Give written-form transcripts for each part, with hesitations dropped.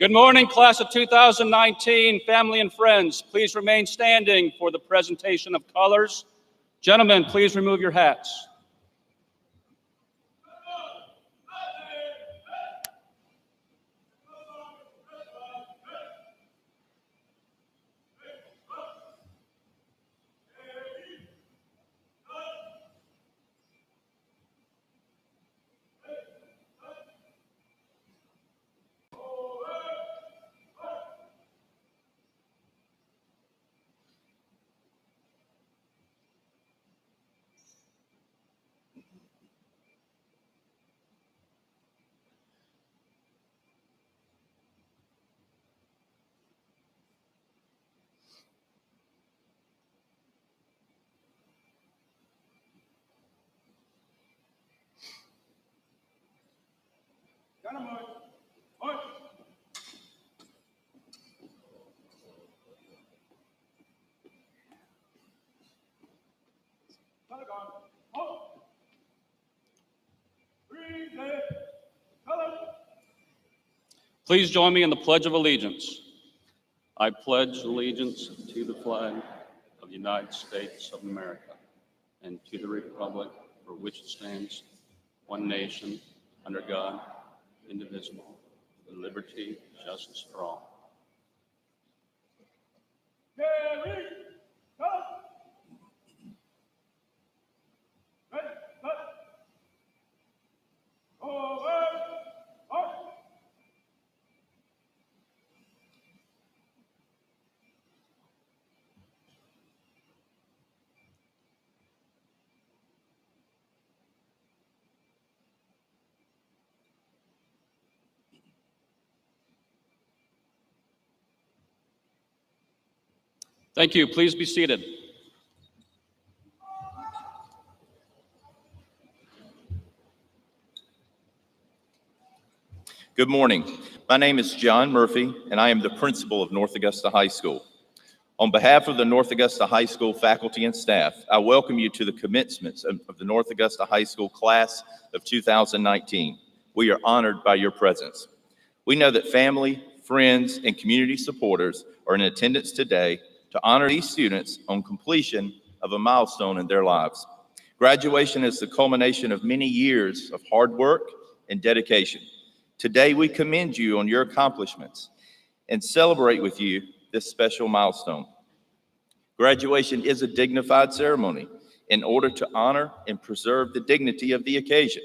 Good morning, class of 2019, family and friends. Please remain standing for the presentation of colors. Gentlemen, please remove your hats. Please join me in the Pledge of Allegiance. I pledge allegiance to the flag of the United States of America and to the republic for which it stands, one nation, under God, indivisible, with liberty and justice for all. Thank you. Please be seated. Good morning. My name is John Murphy, and I am the principal of North Augusta High School. On behalf of the North Augusta High School faculty and staff, I welcome you to the commencement of the North Augusta High School class of 2019. We are honored by your presence. We know that family, friends, and community supporters are in attendance today to honor these students on completion of a milestone in their lives. Graduation is the culmination of many years of hard work and dedication. Today, we commend you on your accomplishments and celebrate with you this special milestone. Graduation is a dignified ceremony. In order to honor and preserve the dignity of the occasion,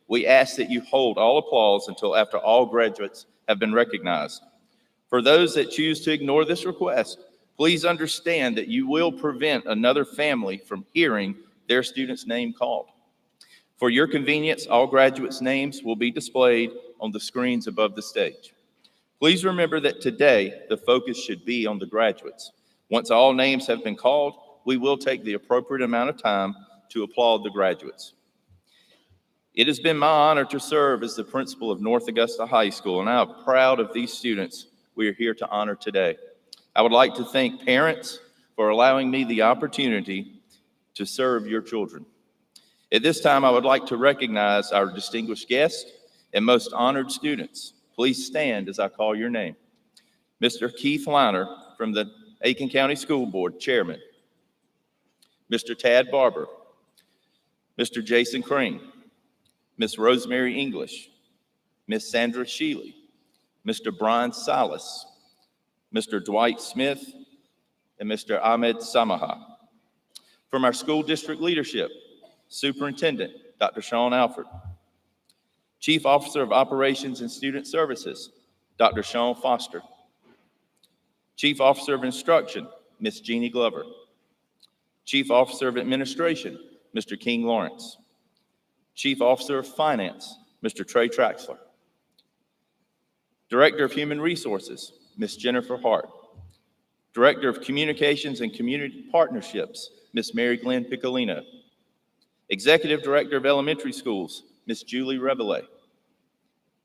we ask that you hold all applause until after all graduates have been recognized. For those that choose to ignore this request, please understand that you will prevent another family from hearing their student's name called. For your convenience, all graduates' names will be displayed on the screens above the stage. Please remember that today the focus should be on the graduates. Once all names have been called, we will take the appropriate amount of time to applaud the graduates. It has been my honor to serve as the principal of North Augusta High School, and I am proud of these students we are here to honor today. I would like to thank parents for allowing me the opportunity to serve your children. At this time, I would like to recognize our distinguished guests and most honored students. Please stand as I call your name. Mr. Keith Liner from the Aiken County School Board, Chairman. Mr. Tad Barber. Mr. Jason Crane. Ms. Rosemary English. Ms. Sandra Shealy. Mr. Brian Silas. Mr. Dwight Smith, and Mr. Ahmed Samaha. From our school district leadership, Superintendent Dr. Sean Alford. Chief Officer of Operations and Student Services, Dr. Sean Foster. Chief Officer of Instruction, Ms. Jeannie Glover. Chief Officer of Administration, Mr. King Lawrence. Chief Officer of Finance, Mr. Trey Traxler. Director of Human Resources, Ms. Jennifer Hart. Director of Communications and Community Partnerships, Ms. Mary Glenn Piccolino. Executive Director of Elementary Schools, Ms. Julie Rebele.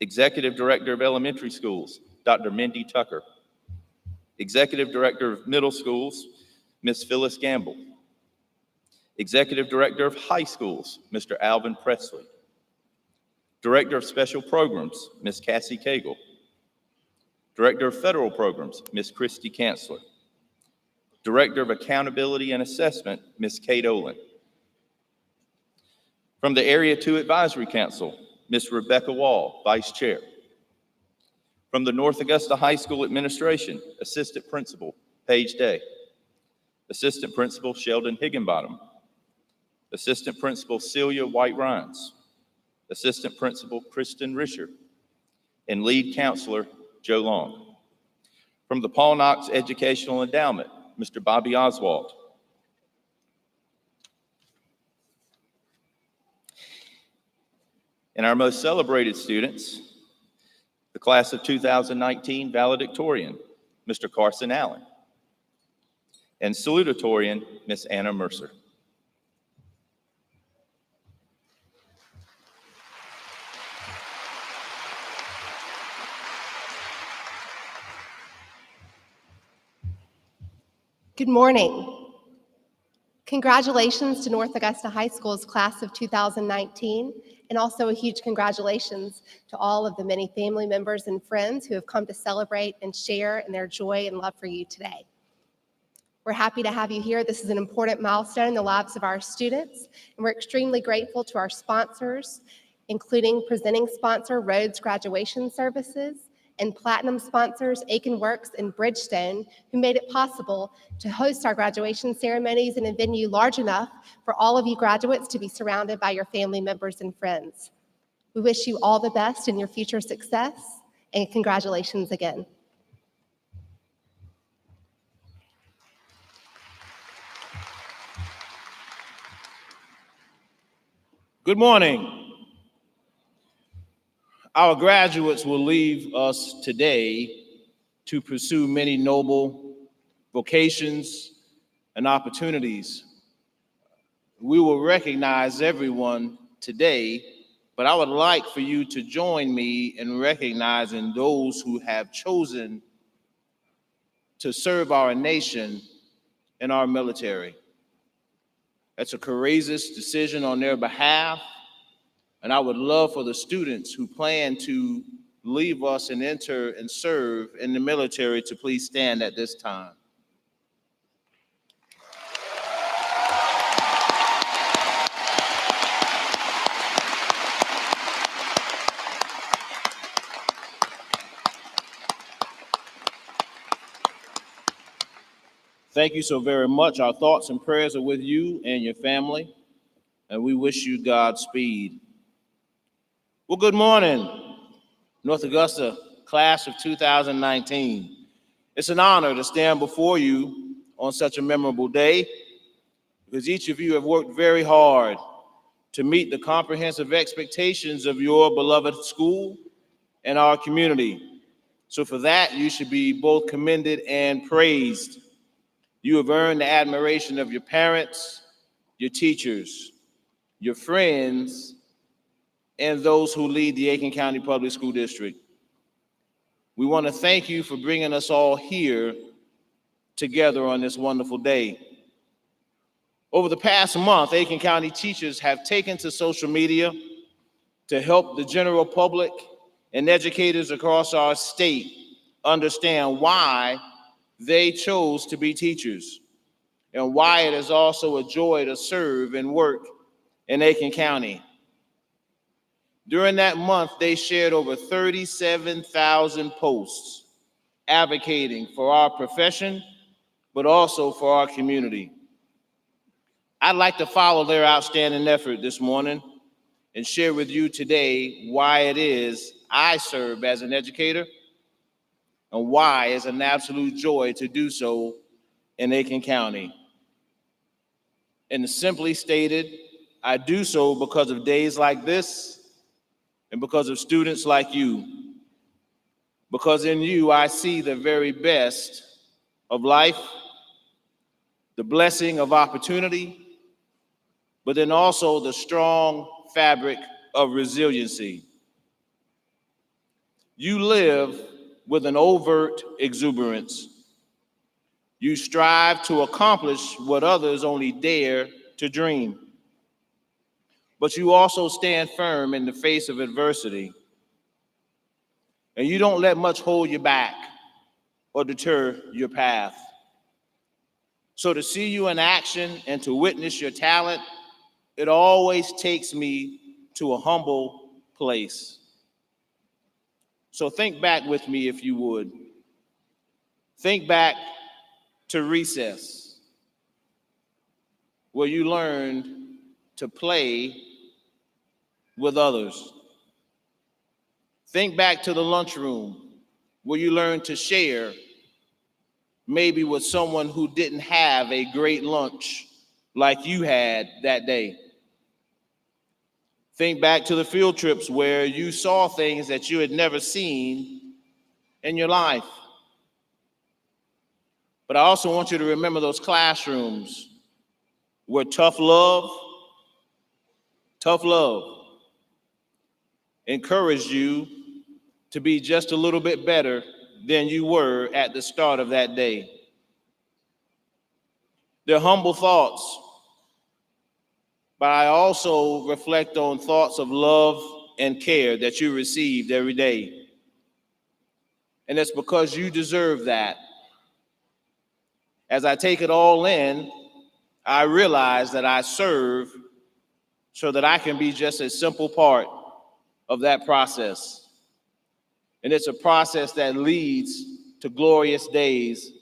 Executive Director of Elementary Schools, Dr. Mindy Tucker. Executive Director of Middle Schools, Ms. Phyllis Gamble. Executive Director of High Schools, Mr. Alvin Presley. Director of Special Programs, Ms. Cassie Cagle. Director of Federal Programs, Ms. Christy Kanzler. Director of Accountability and Assessment, Ms. Kate Olin. From the Area 2 Advisory Council, Ms. Rebecca Wall, Vice Chair. From the North Augusta High School Administration, Assistant Principal, Paige Day. Assistant Principal, Sheldon Higginbottom. Assistant Principal, Celia White-Rhines. Assistant Principal, Kristen Risher. And Lead Counselor, Joe Long. From the Paul Knox Educational Endowment, Mr. Bobby Oswald. And our most celebrated students, the class of 2019 Valedictorian, Mr. Carson Allen. And Salutatorian, Miss Anna Mercer. Good morning. Congratulations to North Augusta High School's class of 2019, and also a huge congratulations to all of the many family members and friends who have come to celebrate and share in their joy and love for you today. We're happy to have you here. This is an important milestone in the lives of our students, and we're extremely grateful to our sponsors, including presenting sponsor Rhodes Graduation Services, and platinum sponsors Aiken Works and Bridgestone, who made it possible to host our graduation ceremonies in a venue large enough for all of you graduates to be surrounded by your family members and friends. We wish you all the best in your future success, and congratulations again. Good morning. Our graduates will leave us today to pursue many noble vocations and opportunities. We will recognize everyone today, but I would like for you to join me in recognizing those who have chosen to serve our nation and our military. That's a courageous decision on their behalf, and I would love for the students who plan to leave us and enter and serve in the military to please stand at this time. Thank you so very much. Our thoughts and prayers are with you and your family, and we wish you Godspeed. Well, good morning, North Augusta class of 2019. It's an honor to stand before you on such a memorable day, because each of you have worked very hard to meet the comprehensive expectations of your beloved school and our community. So for that, you should be both commended and praised. You have earned the admiration of your parents, your teachers, your friends, and those who lead the Aiken County Public School District. We want to thank you for bringing us all here together on this wonderful day. Over the past month, Aiken County teachers have taken to social media to help the general public and educators across our state understand why they chose to be teachers and why it is also a joy to serve and work in Aiken County. During that month, they shared over 37,000 posts advocating for our profession, but also for our community. I'd like to follow their outstanding effort this morning and share with you today why it is I serve as an educator and why it's an absolute joy to do so in Aiken County. And simply stated, I do so because of days like this and because of students like you. Because in you, I see the very best of life, the blessing of opportunity, but then also the strong fabric of resiliency. You live with an overt exuberance. You strive to accomplish what others only dare to dream. But you also stand firm in the face of adversity. And you don't let much hold you back. or deter your path. So to see you in action and to witness your talent, it always takes me to a humble place. So think back with me if you would. Think back to recess, where you learned to play with others. Think back to the lunchroom, where you learned to share, maybe with someone who didn't have a great lunch like you had that day. Think back to the field trips where you saw things that you had never seen in your life. But I also want you to remember those classrooms where tough love encouraged you to be just a little bit better than you were at the start of that day. They're humble thoughts, but I also reflect on thoughts of love and care that you received every day. And it's because you deserve that. As I take it all in, I realize that I serve so that I can be just a simple part of that process. And it's a process that leads to glorious days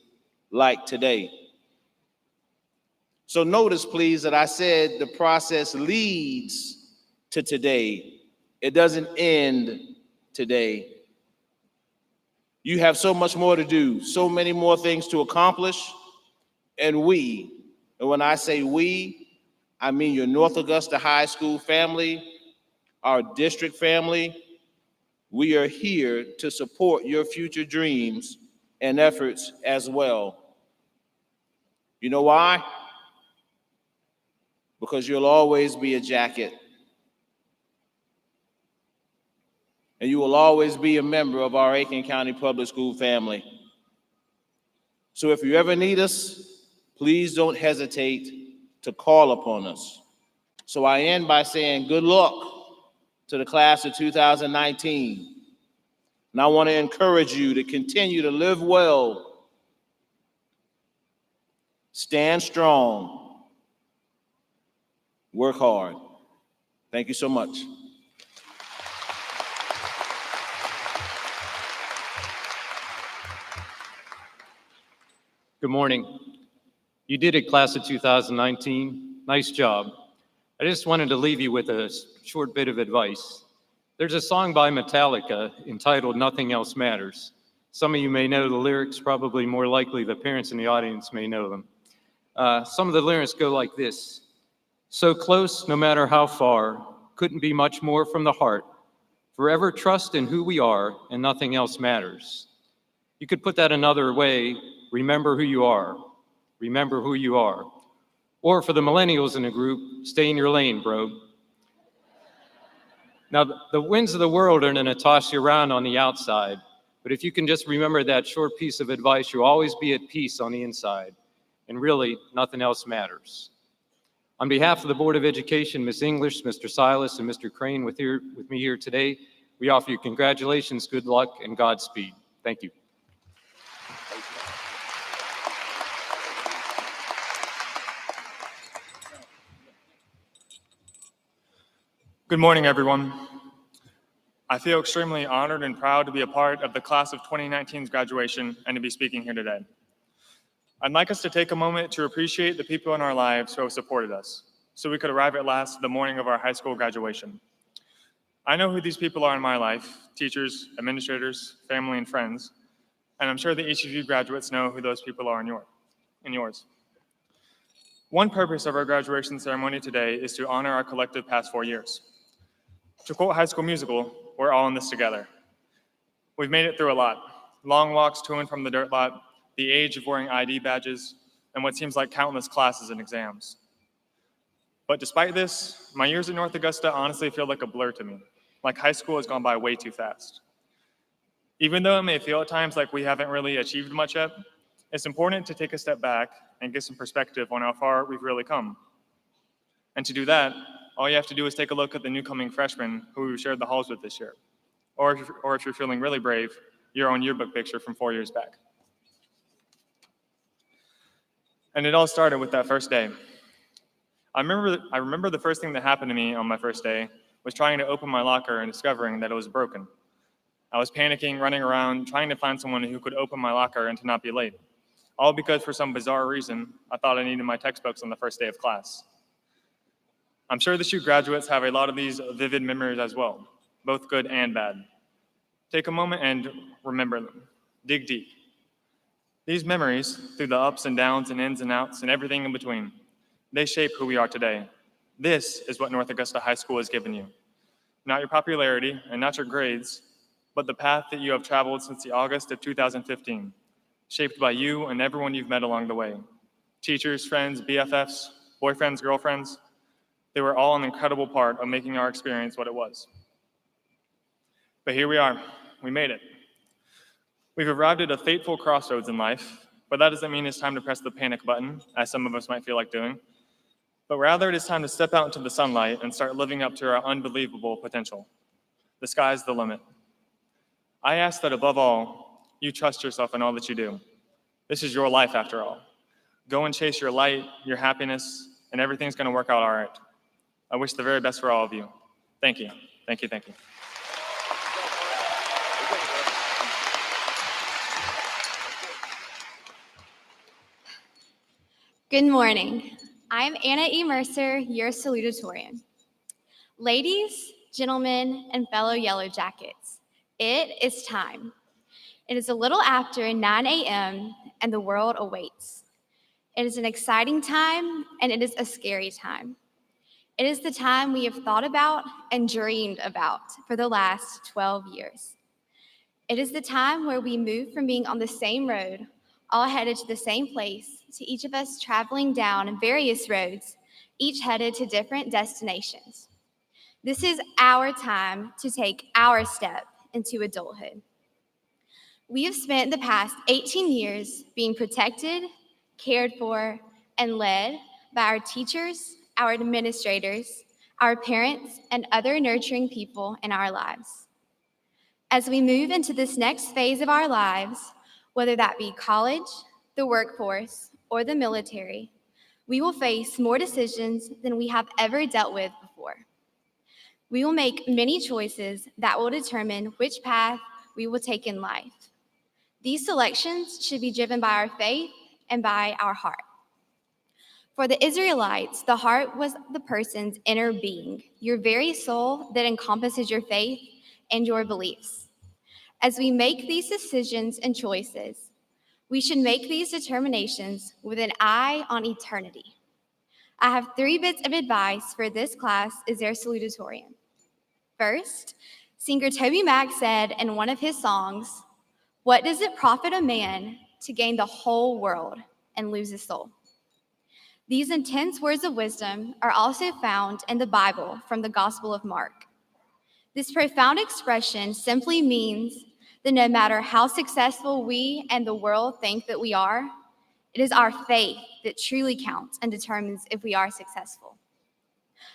like today. So notice, please, that I said the process leads to today. It doesn't end today. You have so much more to do, so many more things to accomplish, and when I say we, I mean your North Augusta High School family, our district family. We are here to support your future dreams and efforts as well. You know why? Because you'll always be a jacket. And you will always be a member of our Aiken County Public School family. So if you ever need us, please don't hesitate to call upon us. So I end by saying good luck to the class of 2019. And I want to encourage you to continue to live well, stand strong, work hard. Thank you so much. Good morning. You did it, class of 2019. Nice job. I just wanted to leave you with a short bit of advice. There's a song by Metallica entitled Nothing Else Matters. Some of you may know the lyrics, probably more likely the parents in the audience may know them. Some of the lyrics go like this: so close, no matter how far, couldn't be much more from the heart. Forever trust in who we are, and nothing else matters. You could put that another way: remember who you are. Remember who you are. Or for the millennials in the group, stay in your lane, bro. Now, the winds of the world are going to toss you around on the outside, but if you can just remember that short piece of advice, you'll always be at peace on the inside, and really, nothing else matters. On behalf of the Board of Education, Ms. English, Mr. Silas, and Mr. Crane with me here today, we offer you congratulations, good luck, and Godspeed. Thank you. Good morning, everyone. I feel extremely honored and proud to be a part of the class of 2019's graduation and to be speaking here today. I'd like us to take a moment to appreciate the people in our lives who have supported us, so we could arrive at last the morning of our high school graduation. I know who these people are in my life: teachers, administrators, family, and friends, and I'm sure that each of you graduates know who those people are in yours. One purpose of our graduation ceremony today is to honor our collective past 4 years. To quote High School Musical, we're all in this together. We've made it through a lot: long walks to and from the dirt lot, the age of wearing ID badges, and what seems like countless classes and exams. But despite this, my years at North Augusta honestly feel like a blur to me, like high school has gone by way too fast. Even though it may feel at times like we haven't really achieved much yet, it's important to take a step back and get some perspective on how far we've really come. And to do that, all you have to do is take a look at the newcoming freshmen who we shared the halls with this year. Or if you're feeling really brave, your own yearbook picture from 4 years back. And it all started with that first day. I remember the first thing that happened to me on my first day was trying to open my locker and discovering that it was broken. I was panicking, running around, trying to find someone who could open my locker and to not be late. All because for some bizarre reason, I thought I needed my textbooks on the first day of class. I'm sure that you graduates have a lot of these vivid memories as well, both good and bad. Take a moment and remember them. Dig deep. These memories, through the ups and downs and ins and outs and everything in between, they shape who we are today. This is what North Augusta High School has given you. Not your popularity and not your grades, but the path that you have traveled since the August of 2015, shaped by you and everyone you've met along the way. Teachers, friends, BFFs, boyfriends, girlfriends, they were all an incredible part of making our experience what it was. But here we are, we made it. We've arrived at a fateful crossroads in life, but that doesn't mean it's time to press the panic button, as some of us might feel like doing, but rather it is time to step out into the sunlight and start living up to our unbelievable potential. The sky's the limit. I ask that above all, you trust yourself in all that you do. This is your life after all. Go and chase your light, your happiness, and everything's gonna work out all right. I wish the very best for all of you. Thank you, thank you, thank you. Good morning. I'm Anna E. Mercer, your salutatorian. Ladies, gentlemen, and fellow Yellow Jackets, it is time. It is a little after 9 a.m. and the world awaits. It is an exciting time and it is a scary time. It is the time we have thought about and dreamed about for the last 12 years. It is the time where we move from being on the same road, all headed to the same place, to each of us traveling down various roads, each headed to different destinations. This is our time to take our step into adulthood. We have spent the past 18 years being protected, cared for, and led by our teachers, our administrators, our parents, and other nurturing people in our lives. As we move into this next phase of our lives, whether that be college, the workforce, or the military, we will face more decisions than we have ever dealt with before. We will make many choices that will determine which path we will take in life. These selections should be driven by our faith and by our heart. For the Israelites, the heart was the person's inner being, your very soul that encompasses your faith and your beliefs. As we make these decisions and choices, we should make these determinations with an eye on eternity. I have 3 bits of advice for this class as their salutatorian. First, singer Toby Mac said in one of his songs, "What does it profit a man to gain the whole world and lose his soul?" These intense words of wisdom are also found in the Bible from the Gospel of Mark. This profound expression simply means that no matter how successful we and the world think that we are, it is our faith that truly counts and determines if we are successful.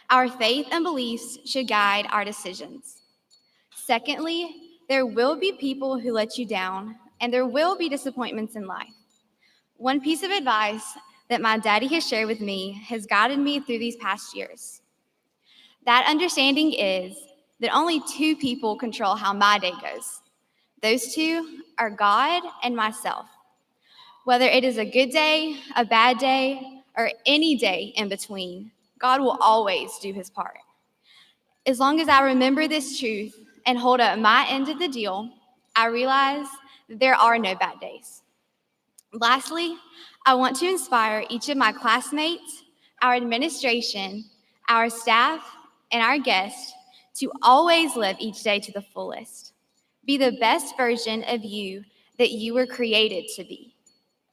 Our faith and beliefs should guide our decisions. Secondly, there will be people who let you down, and there will be disappointments in life. One piece of advice that my daddy has shared with me has guided me through these past years. That understanding is that only 2 people control how my day goes. Those 2 are God and myself. Whether it is a good day, a bad day, or any day in between, God will always do his part. As long as I remember this truth and hold up my end of the deal, I realize that there are no bad days. Lastly, I want to inspire each of my classmates, our administration, our staff, and our guests to always live each day to the fullest. Be the best version of you that you were created to be.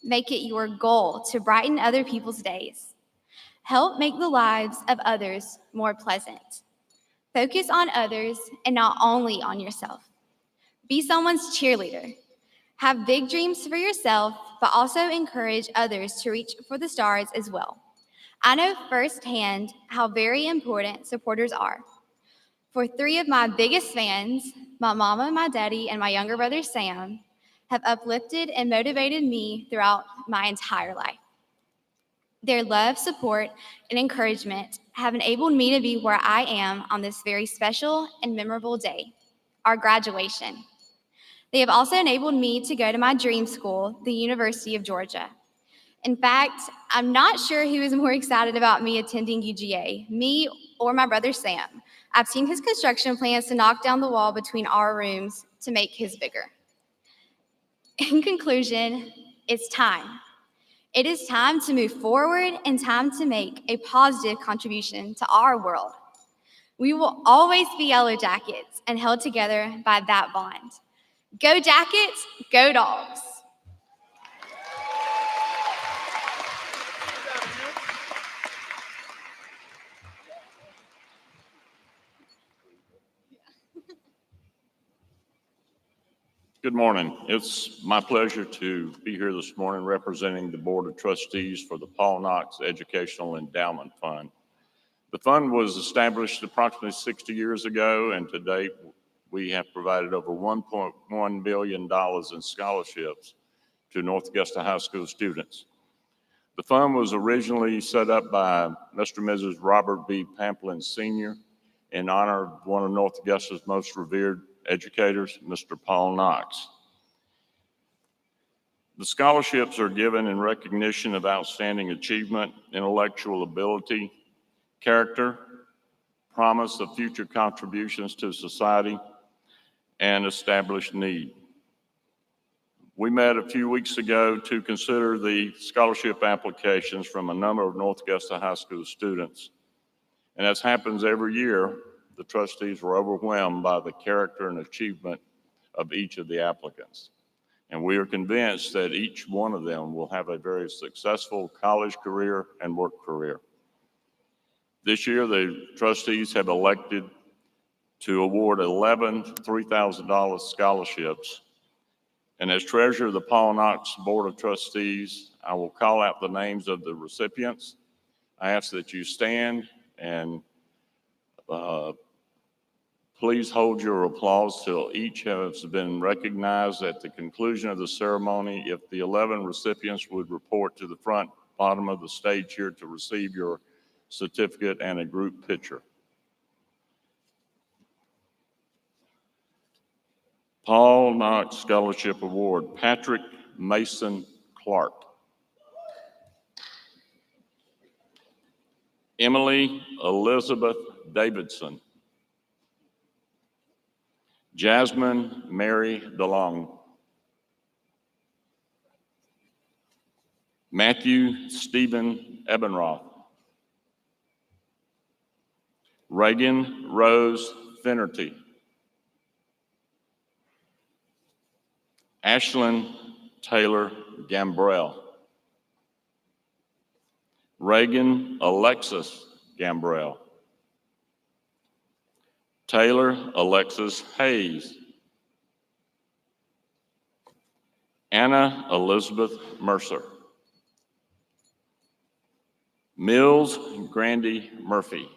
Make it your goal to brighten other people's days. Help make the lives of others more pleasant. Focus on others and not only on yourself. Be someone's cheerleader. Have big dreams for yourself, but also encourage others to reach for the stars as well. I know firsthand how very important supporters are. For 3 of my biggest fans, my mama, my daddy, and my younger brother, Sam, have uplifted and motivated me throughout my entire life. Their love, support, and encouragement have enabled me to be where I am on this very special and memorable day, our graduation. They have also enabled me to go to my dream school, the University of Georgia. In fact, I'm not sure who is more excited about me attending UGA, me or my brother Sam. I've seen his construction plans to knock down the wall between our rooms to make his bigger. In conclusion, it's time. It is time to move forward and time to make a positive contribution to our world. We will always be Yellow Jackets and held together by that bond. Go Jackets, go Dogs. Good morning. It's my pleasure to be here this morning representing the Board of Trustees for the Paul Knox Educational Endowment Fund. The fund was established approximately 60 years ago, and to date, we have provided over $1.1 billion in scholarships to North Augusta High School students. The fund was originally set up by Mr. and Mrs. Robert B. Pamplin Sr. in honor of one of North Augusta's most revered educators, Mr. Paul Knox. The scholarships are given in recognition of outstanding achievement, intellectual ability, character, promise of future contributions to society, and established need. We met a few weeks ago to consider the scholarship applications from a number of North Augusta High School students. And as happens every year, the trustees were overwhelmed by the character and achievement of each of the applicants. And we are convinced that each one of them will have a very successful college career and work career. This year, the trustees have elected to award 11 $3,000 scholarships. And as treasurer of the Paul Knox Board of Trustees, I will call out the names of the recipients. I ask that you stand and please hold your applause till each has been recognized. At the conclusion of the ceremony, if the 11 recipients would report to the front bottom of the stage here to receive your certificate and a group picture. Paul Knox Scholarship Award, Patrick Mason Clark. Emily Elizabeth Davidson. Jasmine Mary DeLong. Matthew Stephen Ebenroth. Reagan Rose Finnerty. Ashlyn Taylor Gambrell. Reagan Alexis Gambrell. Taylor Alexis Hayes. Anna Elizabeth Mercer. Mills Grandy Murphy.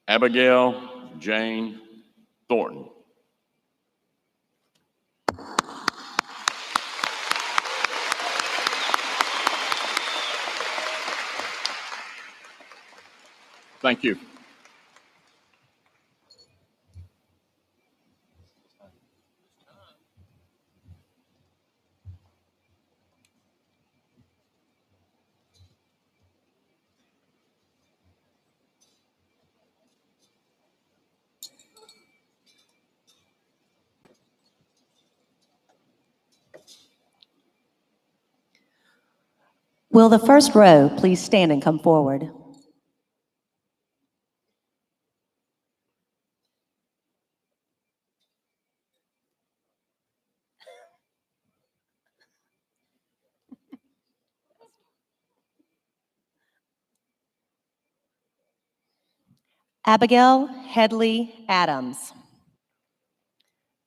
Abigail Jane Thornton. Thank you. Will the first row please stand and come forward? Abigail Headley Adams.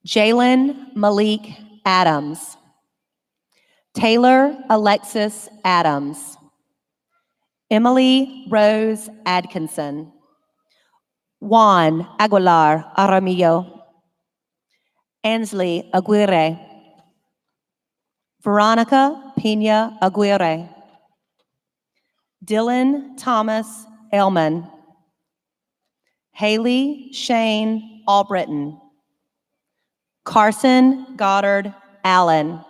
Jalen Malik Adams. Taylor Alexis Adams. Emily Rose Adkinson. Juan Aguilar Aramillo. Ansley Aguirre. Veronica Pena Aguirre. Dylan Thomas Ailman. Haley Shane Albritton. Carson Goddard Allen.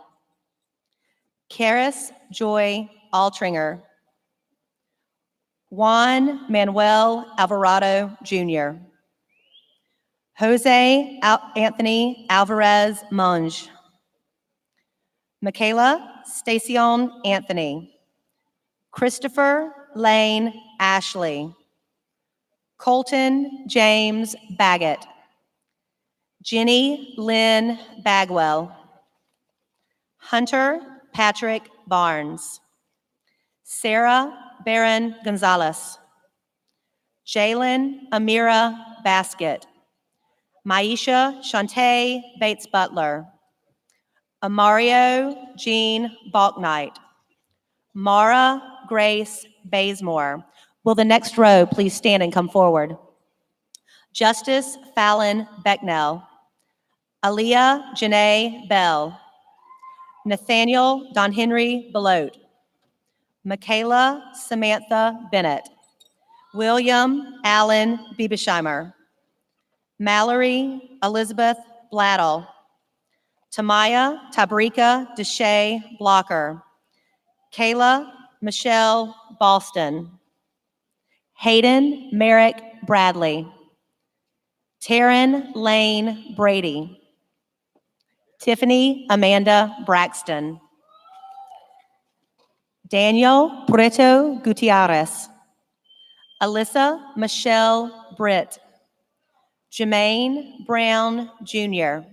Karis Joy Altringer. Juan Manuel Alvarado Jr. Jose Anthony Alvarez Monge. Michaela Stacion Anthony. Christopher Lane Ashley. Colton James Baggett. Jenny Lynn Bagwell. Hunter Patrick Barnes. Sarah Barron Gonzalez. Jalen Amira Basket. Maisha Shantae Bates Butler. Amario Jean Balknight. Mara Grace Bazemore. Will the next row please stand and come forward? Justice Fallon Becknell. Aaliyah Janae Bell. Nathaniel Don Henry Belote. Michaela Samantha Bennett. William Allen Biebesheimer. Mallory Elizabeth Bladdle. Tamaya Tabrika Deshay Blocker. Kayla Michelle Boston. Hayden Merrick Bradley. Taryn Lane Brady. Tiffany Amanda Braxton. Daniel Preto Gutierrez. Alyssa Michelle Britt. Jermaine Brown Jr.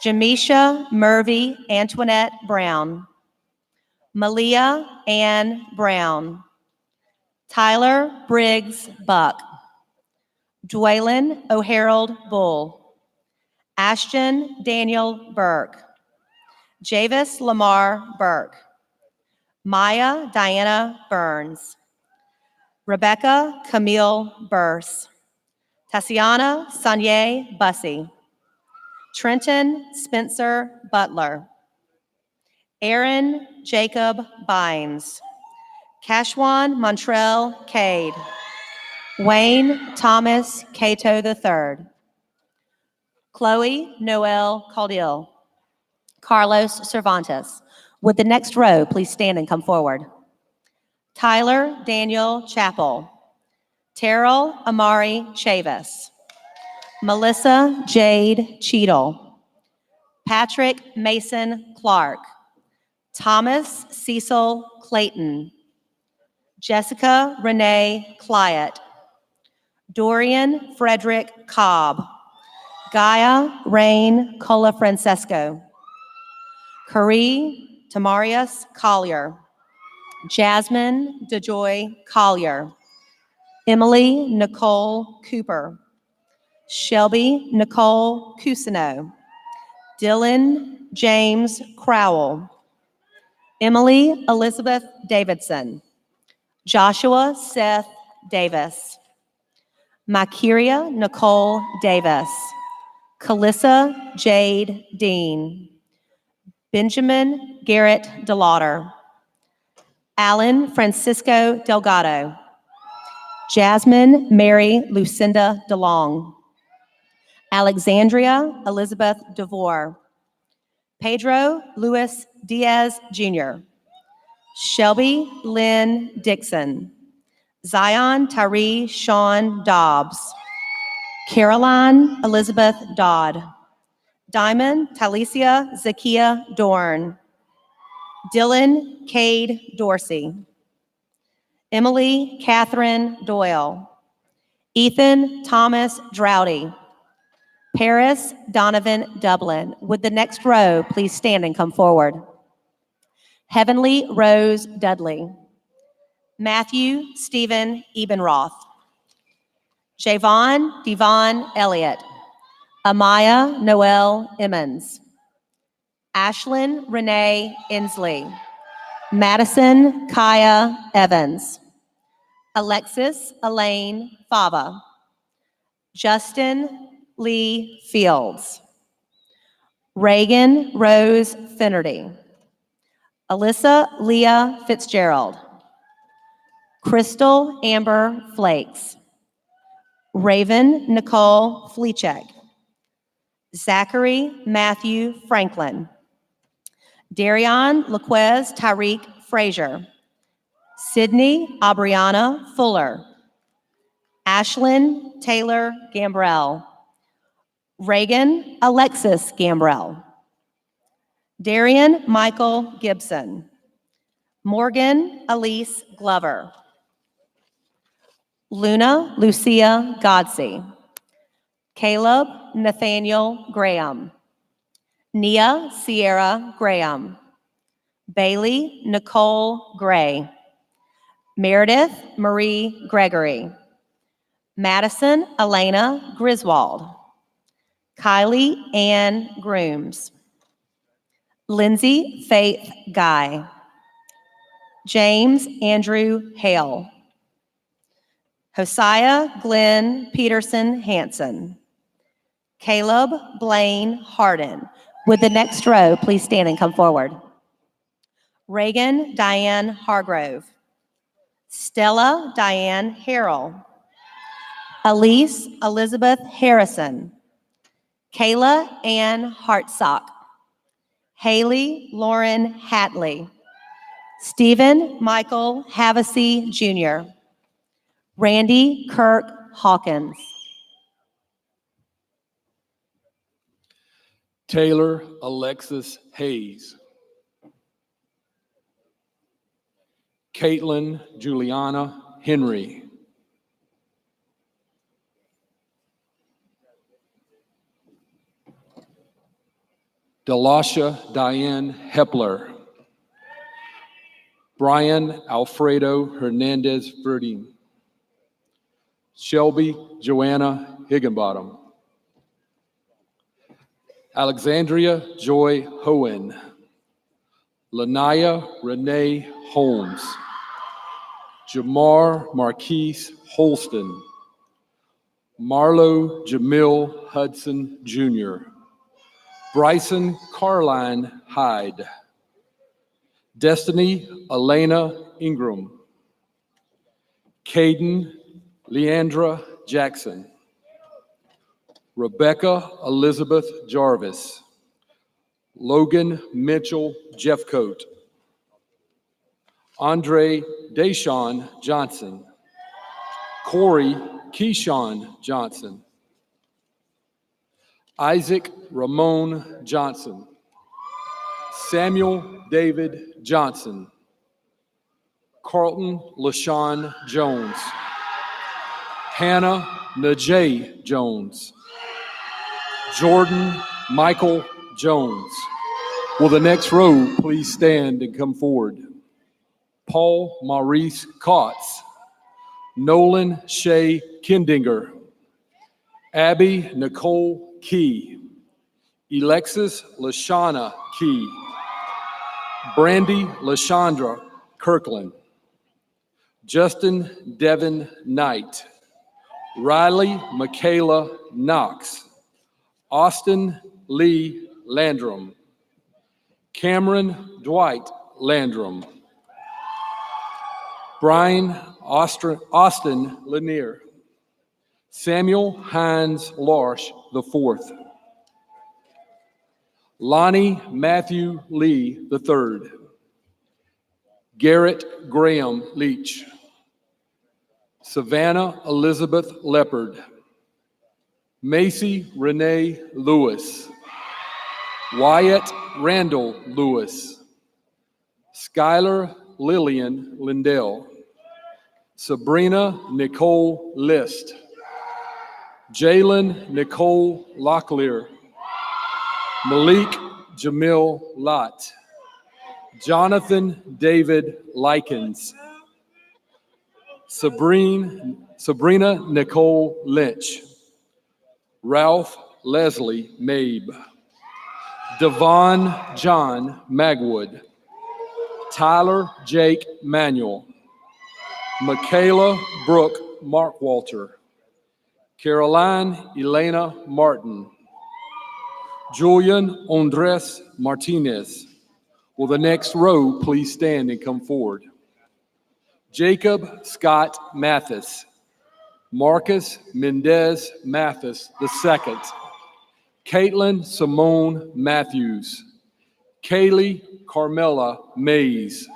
Jamisha Murvey Antoinette Brown. Malia Ann Brown. Tyler Briggs Buck. Dwaylon O'Harold Bull. Ashton Daniel Burke. Javis Lamar Burke. Maya Diana Burns. Rebecca Camille Burse. Tatiana Sanye Bussey. Trenton Spencer Butler. Aaron Jacob Bynes. Cashwan Montrell Cade. Wayne Thomas Cato III. Chloe Noel Caudill. Carlos Cervantes. Would the next row please stand and come forward? Tyler Daniel Chappell. Terrell Amari Chavis. Melissa Jade Cheadle. Patrick Mason Clark. Thomas Cecil Clayton. Jessica Renee Clyatt. Dorian Frederick Cobb. Gaia Rain Cola Francesco. Carrie Tamarius Collier. Jasmine DeJoy Collier. Emily Nicole Cooper. Shelby Nicole Cusino. Dylan James Crowell. Emily Elizabeth Davidson. Joshua Seth Davis. Makiria Nicole Davis. Calissa Jade Dean. Benjamin Garrett DeLauder. Alan Francisco Delgado. Jasmine Mary Lucinda DeLong. Alexandria Elizabeth DeVore. Pedro Luis Diaz Jr. Shelby Lynn Dixon. Zion Tyree Sean Dobbs. Caroline Elizabeth Dodd. Diamond Talicia Zakia Dorn. Dylan Cade Dorsey. Emily Catherine Doyle. Ethan Thomas Droughty. Paris Donovan Dublin. Would the next row please stand and come forward? Heavenly Rose Dudley. Matthew Stephen Ebenroth. Javon Devon Elliott. Amaya Noel Emmons. Ashlyn Renee Inslee. Madison Kaya Evans. Alexis Elaine Fava. Justin Lee Fields. Reagan Rose Finnerty. Alyssa Leah Fitzgerald. Crystal Amber Flakes. Raven Nicole Fleechek. Zachary Matthew Franklin. Darion Laquez Tyreek Frazier. Sydney Aubriana Fuller. Ashlyn Taylor Gambrell. Reagan Alexis Gambrell. Darian Michael Gibson. Morgan Elise Glover. Luna Lucia Godsey. Caleb Nathaniel Graham. Nia Sierra Graham. Bailey Nicole Gray. Meredith Marie Gregory. Madison Elena Griswold. Kylie Ann Grooms. Lindsay Faith Guy. James Andrew Hale. Hosiah Glenn Peterson Hanson. Caleb Blaine Harden. Would the next row please stand and come forward? Reagan Diane Hargrove. Stella Diane Harrell. Elise Elizabeth Harrison. Kayla Ann Hartsock. Haley Lauren Hatley. Stephen Michael Havasey Jr. Randy Kirk Hawkins. Taylor Alexis Hayes. Caitlin Juliana Henry. Delasha Diane Hepler. Brian Alfredo Hernandez Verdine. Shelby Joanna Higginbottom. Alexandria Joy Hohen. Lanaya Renee Holmes. Jamar Marquise Holston. Marlo Jamil Hudson Jr. Bryson Carline Hyde. Destiny Elena Ingram. Caden Leandra Jackson. Rebecca Elizabeth Jarvis. Logan Mitchell Jeffcoat. Andre Deshawn Johnson. Corey Keyshawn Johnson. Isaac Ramon Johnson. Samuel David Johnson. Carlton LaShawn Jones. Hannah Najee Jones. Jordan Michael Jones. Will the next row please stand and come forward? Paul Maurice Kotz. Nolan Shea Kindinger. Abby Nicole Key. Alexis Lashana Key. Brandy Lashandra Kirkland. Justin Devin Knight. Riley Michaela Knox. Austin Lee Landrum. Cameron Dwight Landrum. Brian Austin Lanier. Samuel Hines Larsh IV. Lonnie Matthew Lee III. Garrett Graham Leach. Savannah Elizabeth Leopard. Macy Renee Lewis. Wyatt Randall Lewis. Skylar Lillian Lindell. Sabrina Nicole List. Jalen Nicole Locklear. Malik Jamil Lott. Jonathan David Likens. Sabrina Nicole Lynch. Ralph Leslie Mabe. Devon John Magwood. Tyler Jake Manuel. Michaela Brooke Markwalter. Caroline Elena Martin. Julian Andres Martinez. Will the next row please stand and come forward? Jacob Scott Mathis, Marcus Mendez Mathis II, Caitlin Simone Matthews, Kaylee Carmela Mays,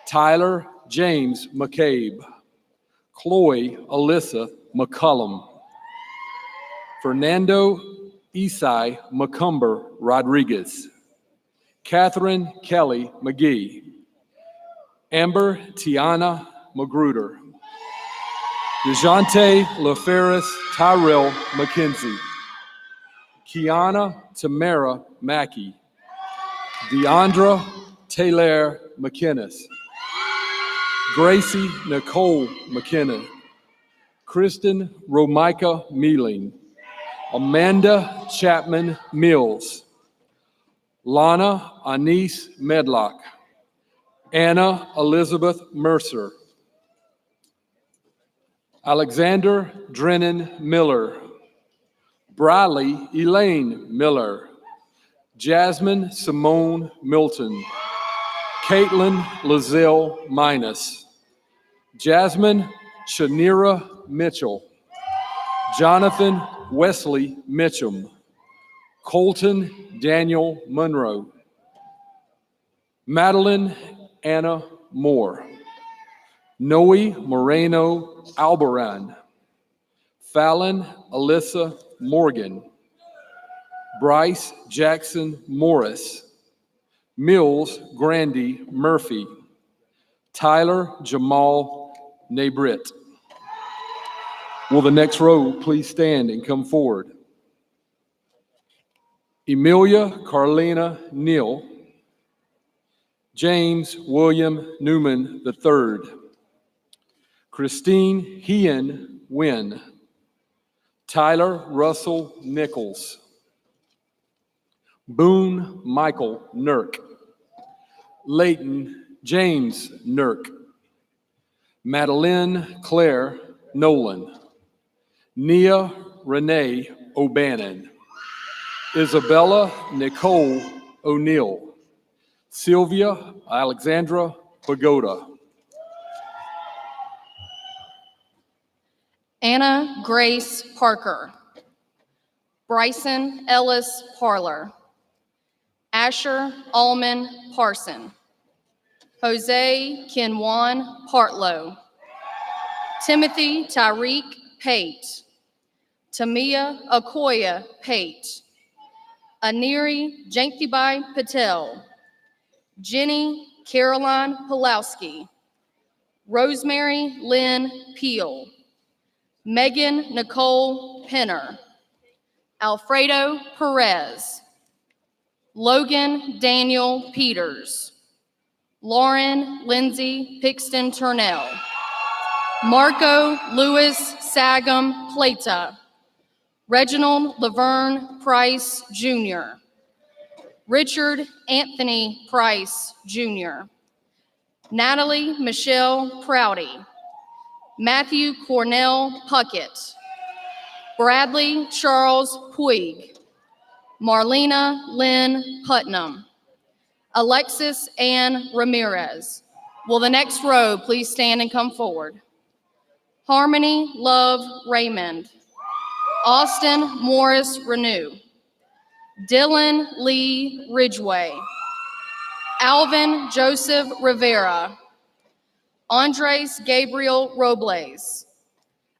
Tyler James McCabe, Chloe Alyssa McCullum, Fernando Isai McCumber Rodriguez, Catherine Kelly McGee, Amber Tiana Magruder, DeJounte LaFerris Tyrell McKenzie, Kiana Tamara Mackey, Deandra Taylor McKinnis, Gracie Nicole McKinnon, Kristen Romika Mealing, Amanda Chapman Mills, Lana Anise Medlock, Anna Elizabeth Mercer, Alexander Drennan Miller, Briley Elaine Miller, Jasmine Simone Milton, Caitlin Lizelle Minus, Jasmine Shanira Mitchell, Jonathan Wesley Mitchum, Colton Daniel Monroe, Madeline Anna Moore, Noe Moreno Albaran, Fallon Alyssa Morgan, Bryce Jackson Morris, Mills Grandy Murphy, Tyler Jamal Nabrit. Will the next row please stand and come forward? Emilia Carlina Neal, James William Newman III, Christine Hean Wynn, Tyler Russell Nichols, Boone Michael Nurk, Leighton James Nurk, Madeline Claire Nolan, Nia Renee O'Bannon, Isabella Nicole O'Neill, Sylvia Alexandra Pagoda, Anna Grace Parker, Bryson Ellis Parler, Asher Allman Parson, Jose Kenwan Partlow, Timothy Tyreek Pate, Tamia Okoya Pate, Aniri Janktibai Patel, Jenny Caroline Pulowski, Rosemary Lynn Peel, Megan Nicole Penner, Alfredo Perez, Logan Daniel Peters, Lauren Lindsay Pixton Turnell, Marco Lewis Sagum Plata, Reginald Laverne Price Jr., Richard Anthony Price Jr., Natalie Michelle Prouty, Matthew Cornell Puckett, Bradley Charles Puig, Marlena Lynn Putnam, Alexis Ann Ramirez. Will the next row please stand and come forward? Harmony Love Raymond, Austin Morris Renew, Dylan Lee Ridgway, Alvin Joseph Rivera, Andres Gabriel Robles,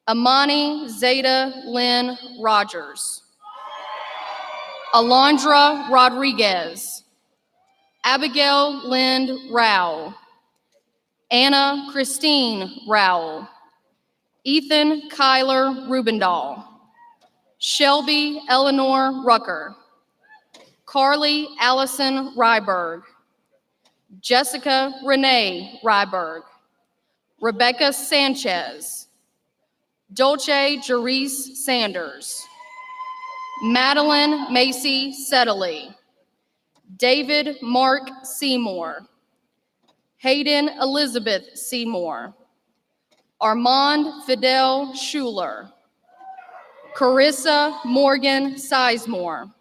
Amani Zeta Lynn Rogers, Alondra Rodriguez, Abigail Lind Rowell, Anna Christine Rowell, Ethan Kyler Rubendahl, Shelby Eleanor Rucker, Carly Allison Ryberg, Jessica Renee Ryberg, Rebecca Sanchez, Dolce Jerice Sanders, Madeline Macy Settley, David Mark Seymour, Hayden Elizabeth Seymour, Armand Fidel Schuler, Carissa Morgan Sizemore,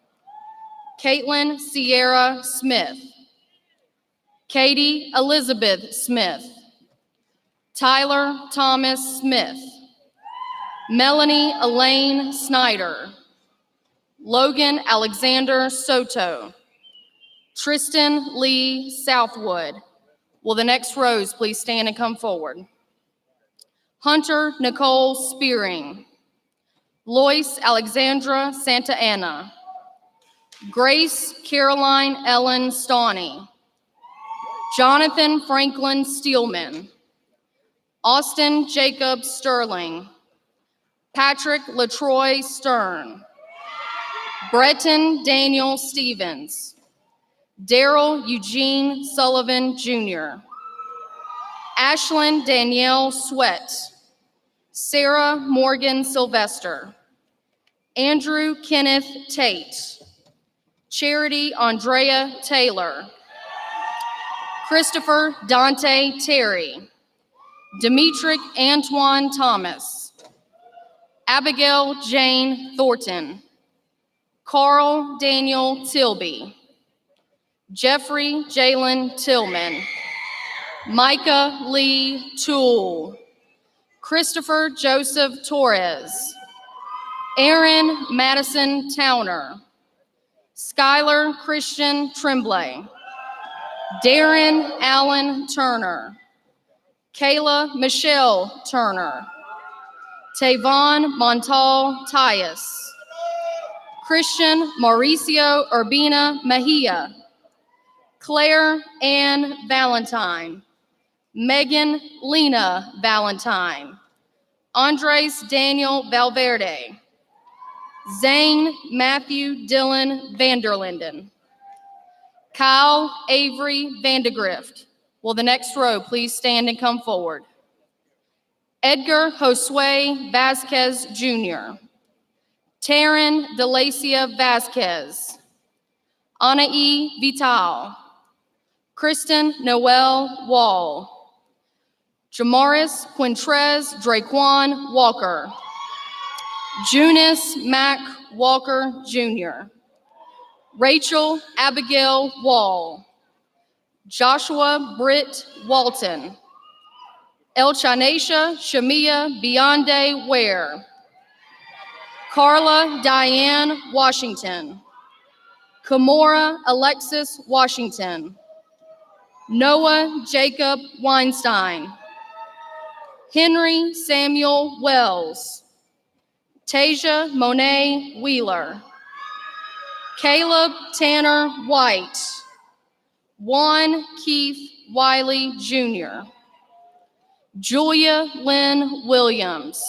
Caitlin Sierra Smith, Katie Elizabeth Smith, Tyler Thomas Smith, Melanie Elaine Snyder, Logan Alexander Soto, Tristan Lee Southwood. Will the next rows please stand and come forward? Hunter Nicole Spearing, Lois Alexandra Santa Ana, Grace Caroline Ellen Stawney, Jonathan Franklin Steelman, Austin Jacob Sterling, Patrick LaTroy Stern, Breton Daniel Stevens, Daryl Eugene Sullivan Jr., Ashlyn Danielle Sweat, Sarah Morgan Sylvester, Andrew Kenneth Tate, Charity Andrea Taylor, Christopher Dante Terry, Demetric Antoine Thomas, Abigail Jane Thornton, Carl Daniel Tilby, Jeffrey Jalen Tillman, Micah Lee Toole, Christopher Joseph Torres, Aaron Madison Towner, Skylar Christian Tremblay, Darren Allen Turner, Kayla Michelle Turner, Tavon Montal Tyus, Christian Mauricio Urbina Mejia, Claire Ann Valentine, Megan Lena Valentine, Andres Daniel Valverde, Zane Matthew Dylan Vanderlinden, Kyle Avery Vandegrift. Will the next row please stand and come forward? Edgar Josue Vasquez Jr., Taryn Delacia Vasquez, Anae Vital, Kristen Noel Wall, Jamaris Quintrez Draquan Walker, Junice Mac Walker Jr., Rachel Abigail Wall, Joshua Britt Walton, Elchanesha Shamia Bionde Ware, Carla Diane Washington, Kimora Alexis Washington, Noah Jacob Weinstein, Henry Samuel Wells, Tasia Monet Wheeler, Caleb Tanner White, Juan Keith Wiley Jr., Julia Lynn Williams,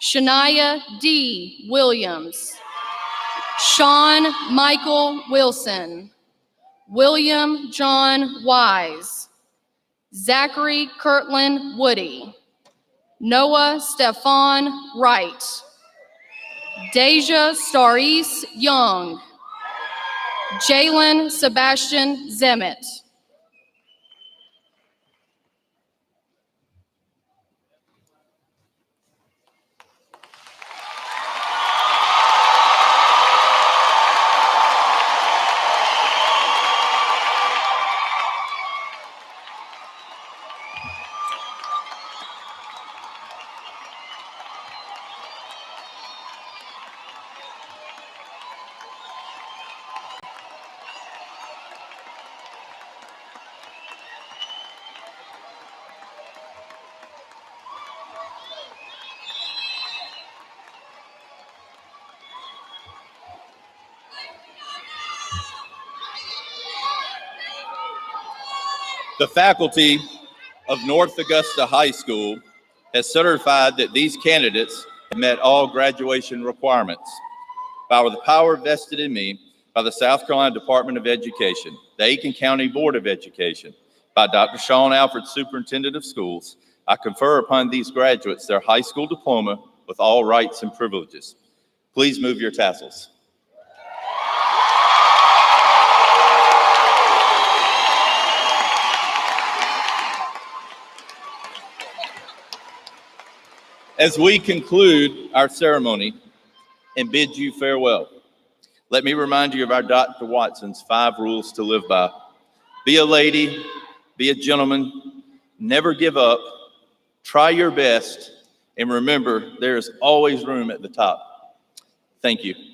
Shania D. Williams, Sean Michael Wilson, William John Wise, Zachary Kirtland Woody, Noah Stefan Wright, Deja Staris Young, Jalen Sebastian Zemet. The faculty of North Augusta High School has certified that these candidates have met all graduation requirements. By the power vested in me by the South Carolina Department of Education, the Aiken County Board of Education, by Dr. Sean Alford, Superintendent of Schools, I confer upon these graduates their high school diploma with all rights and privileges. Please move your tassels. As we conclude our ceremony and bid you farewell, let me remind you of our Dr. Watson's 5 rules to live by. Be a lady, be a gentleman, never give up, try your best, and remember, there is always room at the top. Thank you.